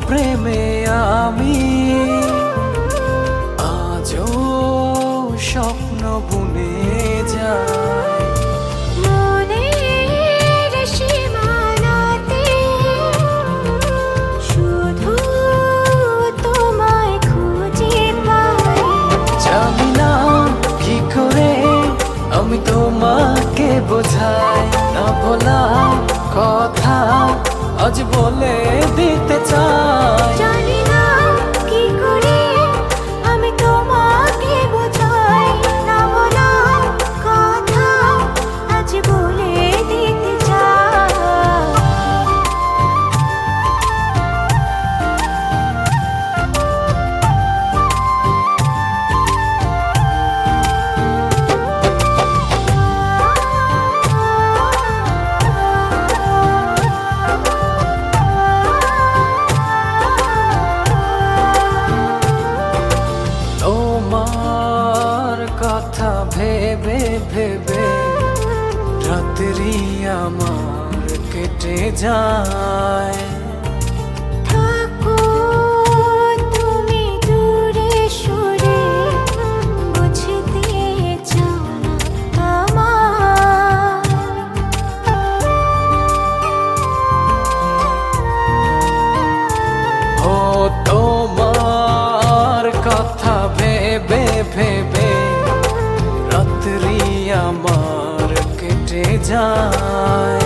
প্রেমে আমি আজও স্বপ্ন বুনে যাই। মনের সীমানাতে শুধু তোমায় খুঁজে পাই। জানি না কি করে আমি তোমাকে বোঝাই, না বলা কথা আজ বলে দিতে চাই। জানি না কি করে আমি তোমাকে বোঝাই, না বলা কথা আজ বলে দিতে চাই। তোমার কথা ভেবে ভেবে রাত্রি আমার কেটে যায়। থাকো তুমি দূরে সরে, বুঝতে চাও না আমার। ও তোমার কথা ভেবে ভেবে রাত্রি আমার কেটে যায়।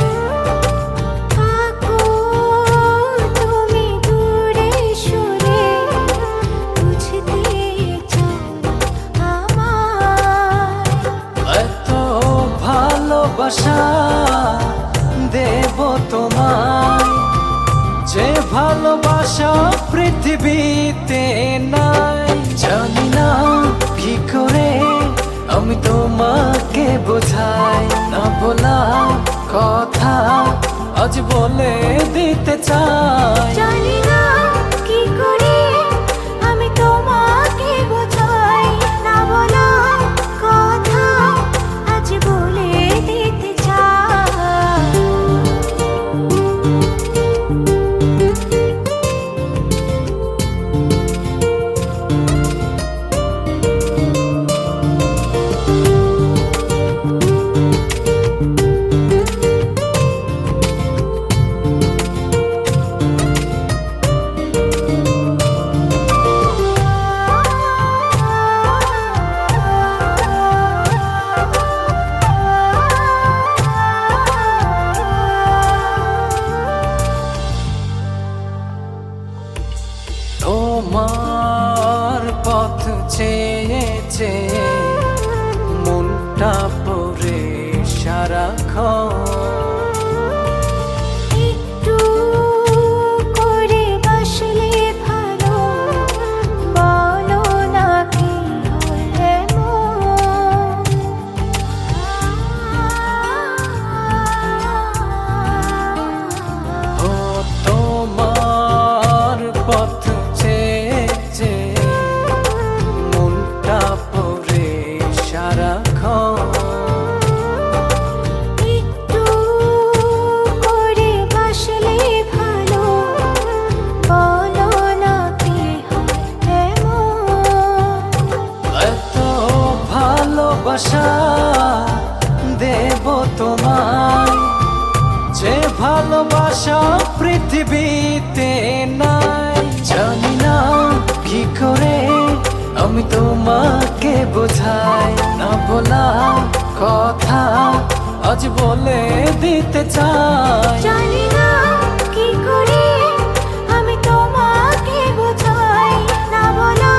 থাকো তুমি দূরে সরে, বুঝতে চাও না আমার। এত ভালোবাসা দেব তোমায়, যে ভালোবাসা পৃথিবীতে নাই। জানি না কি করে আমি তোমাকে বোঝাই, না বলা কথা আজ বলে দিতে চাই। জানি না কি করে আমি তোমাকে বোঝাই, না বলা কথা আজ বলে দিতে চাই। তোমার পথ চেয়ে চেয়ে মনটা পড়ে সারাক্ষণ। একটু করে বাসলে ভালো, বলো না কি হলে ও তোমার পথ চেয়ে চেয়ে মনটা পড়ে সারাক্ষণ। একটু করে বাসলে ভালো, বলো না কি হয় এমন। এত ভালোবাসা দেব তোমায়, যে ভালোবাসা পৃথিবীতে নাই। জানি না কি করে আমি তোমাকে বোঝাই, না বলা কথা আজ বলে দিতে চাই। জানি না কি করে আমি তোমাকে বোঝাই, না বলা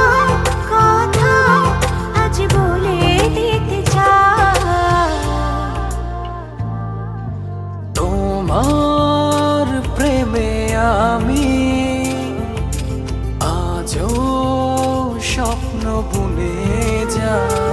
কথা আজ বলে দিতে চাই। তোমার প্রেমে আমি আজও স্বপ্ন বুনে যাই।